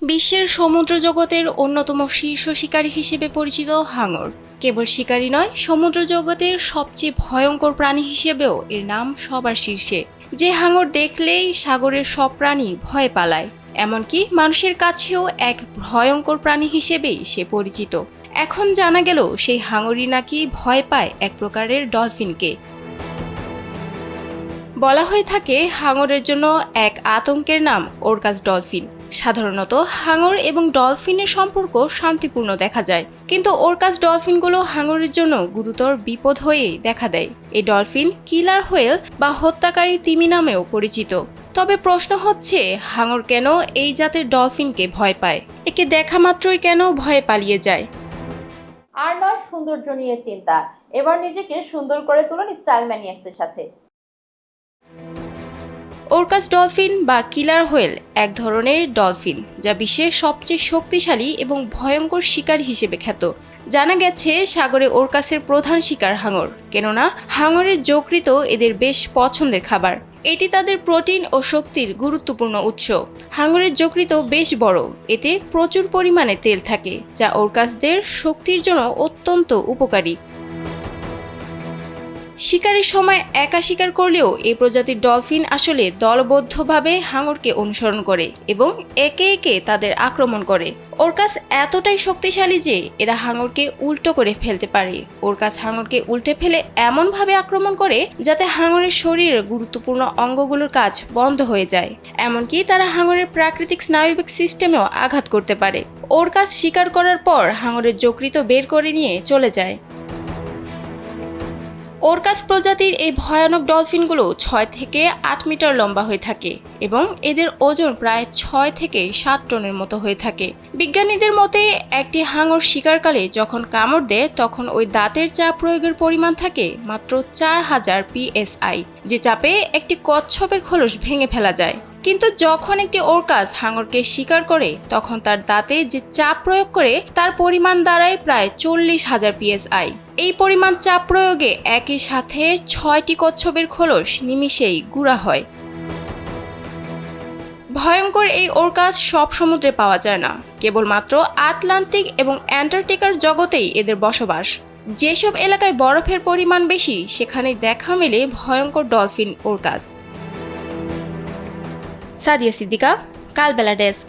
বিশ্বের সমুদ্র জগতের অন্যতম শীর্ষ শিকারী হিসেবে পরিচিত হাঙর কেবল শিকারী নয়, সমুদ্র জগতের সবচেয়ে ভয়ঙ্কর প্রাণী হিসেবেও এর নাম সবার শীর্ষে। যে হাঙর দেখলেই সাগরের সব প্রাণী ভয় পালায়, এমনকি মানুষের কাছেও এক ভয়ঙ্কর প্রাণী হিসেবেই সে পরিচিত। এখন জানা গেল সেই হাঙরই নাকি ভয় পায় এক প্রকারের ডলফিনকে। বলা হয়ে থাকে হাঙরের জন্য এক আতঙ্কের নাম ওরকাস ডলফিন। সাধারণত হাঙর এবং ডলফিনের সম্পর্ক শান্তিপূর্ণ দেখা যায়, কিন্তু ওরকাস ডলফিনগুলো হাঙরের জন্য গুরুতর বিপদ হয়ে দেখা দেয়। এই ডলফিন কিলার হোয়েল বা হত্যাকারী তিমি নামেও পরিচিত। তবে প্রশ্ন হচ্ছে, হাঙর কেন এই জাতের ডলফিনকে ভয় পায়? একে দেখা মাত্রই কেন ভয়ে পালিয়ে যায়? আর নয় সৌন্দর্য নিয়ে চিন্তা, এবার নিজেকে সুন্দর করে তুলুন স্টাইল ম্যানিয়াক্সের সাথে। ওরকাস ডলফিন বা কিলার হোয়েল এক ধরনের ডলফিন যা বিশ্বের সবচেয়ে শক্তিশালী এবং ভয়ঙ্কর শিকার হিসেবে খ্যাত। জানা গেছে সাগরে ওরকাসের প্রধান শিকার হাঙর, কেননা হাঙরের যকৃৎ এদের বেশ পছন্দের খাবার। এটি তাদের প্রোটিন ও শক্তির গুরুত্বপূর্ণ উৎস। হাঙরের যকৃৎ বেশ বড়, এতে প্রচুর পরিমাণে তেল থাকে, যা ওরকাসদের শক্তির জন্য অত্যন্ত উপকারী। শিকারের সময় একা শিকার করলেও এই প্রজাতির ডলফিন আসলে দলবদ্ধভাবে হাঙরকে অনুসরণ করে এবং একে একে তাদের আক্রমণ করে। ওরকাস এতটাই শক্তিশালী যে এরা হাঙরকে উল্টো করে ফেলতে পারে। ওরকাস হাঙরকে উল্টে ফেলে এমনভাবে আক্রমণ করে যাতে হাঙরের শরীরের গুরুত্বপূর্ণ অঙ্গগুলোর কাজ বন্ধ হয়ে যায়। এমনকি তারা হাঙরের প্রাকৃতিক স্নায়বিক সিস্টেমেও আঘাত করতে পারে। ওরকাস শিকার করার পর হাঙরের যকৃৎ বের করে নিয়ে চলে যায়। ওরকাস প্রজাতির এই ভয়ানক ডলফিনগুলো 6 থেকে 8 মিটার লম্বা হয়ে থাকে এবং এদের ওজন প্রায় 6 থেকে 7 টনের মতো হয়ে থাকে। বিজ্ঞানীদের মতে একটি হাঙর শিকারকালে যখন কামড় দেয় তখন ওই দাঁতের চাপ প্রয়োগের পরিমাণ থাকে মাত্র 4000 PSI, যে চাপে একটি কচ্ছপের খোলস ভেঙে ফেলা যায়। কিন্তু যখন একটি ওরকাস হাঙরকে শিকার করে তখন তার দাঁতে যে চাপ প্রয়োগ করে তার পরিমাণ দাঁড়ায় প্রায় 40,000 PSI। এই পরিমাণ চাপ প্রয়োগে একই সাথে 6টি কচ্ছপের খোলস নিমিষেই গুঁড়া হয়। ভয়ঙ্কর এই ওরকাস সব সমুদ্রে পাওয়া যায় না, কেবলমাত্র আটলান্টিক এবং অ্যান্টার্কটিকার জগতেই এদের বসবাস। যেসব এলাকায় বরফের পরিমাণ বেশি সেখানে দেখা মেলে ভয়ঙ্কর ডলফিন ওরকাস। সাদিয়া সিদ্দিকা, কালবেলা ডেস্ক।